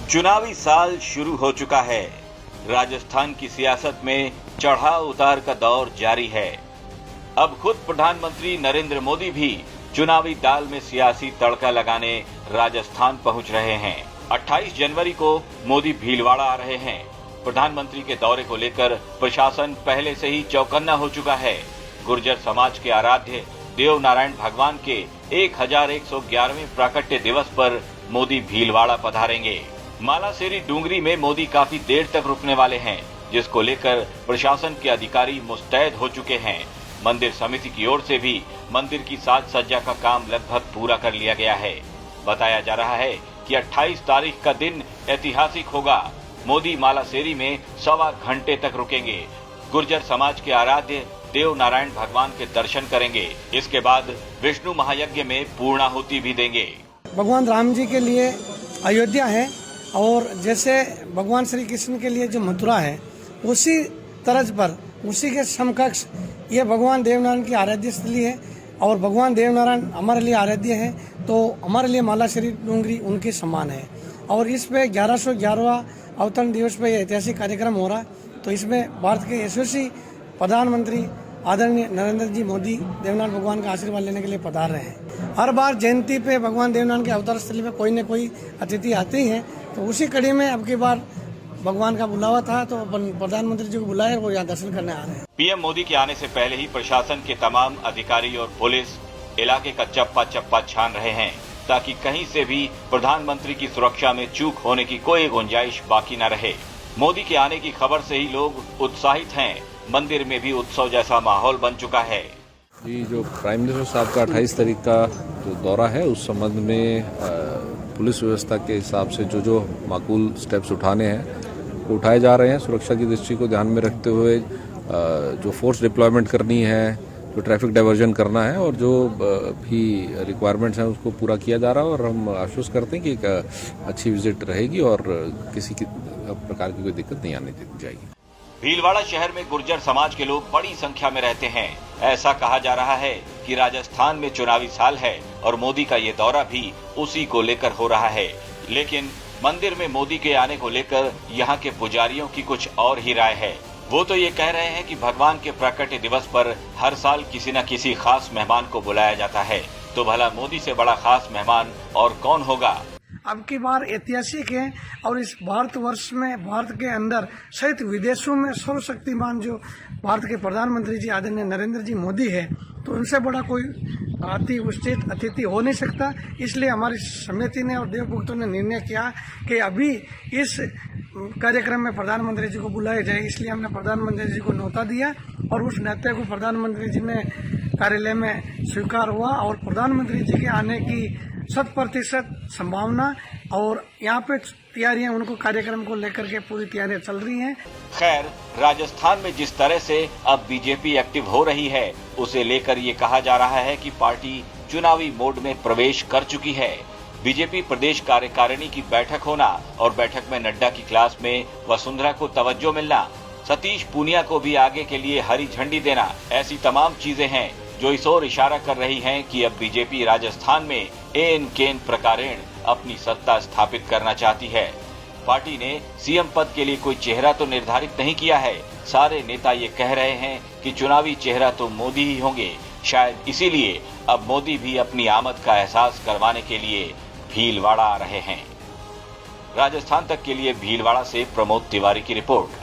चुनावी साल शुरू हो चुका है। राजस्थान की सियासत में चढ़ाव उतार का दौर जारी है। अब खुद प्रधानमंत्री नरेंद्र मोदी भी चुनावी दाल में सियासी तड़का लगाने राजस्थान पहुंच रहे हैं। 28 जनवरी को मोदी भीलवाड़ा आ रहे हैं। प्रधानमंत्री के दौरे को लेकर प्रशासन पहले से ही चौकन्ना हो चुका है। गुर्जर समाज के आराध्य देव नारायण भगवान के 1111वें प्राकट्य दिवस पर मोदी भीलवाड़ा पधारेंगे। मालासेरी डूंगरी में मोदी काफी देर तक रुकने वाले हैं, जिसको लेकर प्रशासन के अधिकारी मुस्तैद हो चुके हैं। मंदिर समिति की ओर से भी मंदिर की साज सज्जा का काम लगभग पूरा कर लिया गया है। बताया जा रहा है कि 28 तारीख का दिन ऐतिहासिक होगा। मोदी मालासेरी में 1.25 घंटे तक रुकेंगे। गुर्जर समाज के आराध्य देव नारायण भगवान के दर्शन करेंगे। इसके बाद विष्णु महायज्ञ में पूर्णाहुति भी देंगे। भगवान राम जी के लिए अयोध्या है और जैसे भगवान श्री कृष्ण के लिए जो मथुरा है, उसी तर्ज पर, उसी के समकक्ष ये भगवान देवनारायण की आराध्य स्थली है। और भगवान देवनारायण हमारे लिए आराध्य है, तो हमारे लिए मालासेरी डूंगरी उनके समान है। और इस पे 1111वां अवतरण दिवस पे ऐतिहासिक कार्यक्रम हो रहा है। तो इसमें भारत के यशस्वी प्रधानमंत्री आदरणीय नरेंद्र जी मोदी देवनारायण भगवान का आशीर्वाद लेने के लिए पधार रहे हैं। हर बार जयंती पे भगवान देवनारायण के अवतार स्थली पे कोई न कोई अतिथि आते ही हैं। तो उसी कड़ी में अब की बार भगवान का बुलावा था, तो प्रधानमंत्री जी को बुलाए, वो यहाँ दर्शन करने आ रहे हैं। पीएम मोदी के आने से पहले ही प्रशासन के तमाम अधिकारी और पुलिस इलाके का चप्पा चप्पा छान रहे हैं, ताकि कहीं से भी प्रधानमंत्री की सुरक्षा में चूक होने की कोई गुंजाइश बाकी न रहे। मोदी के आने की खबर से ही लोग उत्साहित हैं। मंदिर में भी उत्सव जैसा माहौल बन चुका है। जी, जो प्राइम मिनिस्टर साहब का 28 तारीख का जो दौरा है, उस संबंध में पुलिस व्यवस्था के हिसाब से जो माकूल स्टेप्स उठाने हैं वो उठाए जा रहे हैं। सुरक्षा की दृष्टि को ध्यान में रखते हुए जो फोर्स डिप्लॉयमेंट करनी है, जो ट्रैफिक डाइवर्जन करना है और जो भी रिक्वायरमेंट्स हैं उसको पूरा किया जा रहा है। और हम आश्वस्त करते हैं कि एक अच्छी विजिट रहेगी और किसी की प्रकार की कोई दिक्कत नहीं आने दी जाएगी। भीलवाड़ा शहर में गुर्जर समाज के लोग बड़ी संख्या में रहते हैं। ऐसा कहा जा रहा है कि राजस्थान में चुनावी साल है और मोदी का ये दौरा भी उसी को लेकर हो रहा है। लेकिन मंदिर में मोदी के आने को लेकर यहाँ के पुजारियों की कुछ और ही राय है। वो तो ये कह रहे हैं कि भगवान के प्राकट्य दिवस पर हर साल किसी न किसी खास मेहमान को बुलाया जाता है, तो भला मोदी से बड़ा खास मेहमान और कौन होगा। अब की बार ऐतिहासिक है और इस भारतवर्ष में, भारत के अंदर सहित विदेशों में सर्वशक्तिमान जो भारत के प्रधानमंत्री जी आदरणीय नरेंद्र जी मोदी है, तो उनसे बड़ा कोई उचित अतिथि हो नहीं सकता। इसलिए हमारी समिति ने और देवभक्तों ने निर्णय किया कि अभी इस कार्यक्रम में प्रधानमंत्री जी को बुलाया जाए। इसलिए हमने प्रधानमंत्री जी को न्योता दिया और उस न्योते को प्रधानमंत्री जी ने कार्यालय में स्वीकार हुआ और प्रधानमंत्री जी के आने की 100% संभावना और यहाँ पे तैयारियां, उनको कार्यक्रम को लेकर के पूरी तैयारियां चल रही हैं। खैर, राजस्थान में जिस तरह से अब बीजेपी एक्टिव हो रही है, उसे लेकर ये कहा जा रहा है कि पार्टी चुनावी मोड में प्रवेश कर चुकी है। बीजेपी प्रदेश कार्यकारिणी की बैठक होना और बैठक में नड्डा की क्लास में वसुंधरा को तवज्जो मिलना, सतीश पूनिया को भी आगे के लिए हरी झंडी देना, ऐसी तमाम चीजें हैं जो इस ओर इशारा कर रही हैं कि अब बीजेपी राजस्थान में एन केन प्रकारेण अपनी सत्ता स्थापित करना चाहती है। पार्टी ने सीएम पद के लिए कोई चेहरा तो निर्धारित नहीं किया है। सारे नेता ये कह रहे हैं कि चुनावी चेहरा तो मोदी ही होंगे। शायद इसीलिए अब मोदी भी अपनी आमद का एहसास करवाने के लिए भीलवाड़ा आ रहे हैं। राजस्थान तक के लिए भीलवाड़ा से प्रमोद तिवारी की रिपोर्ट।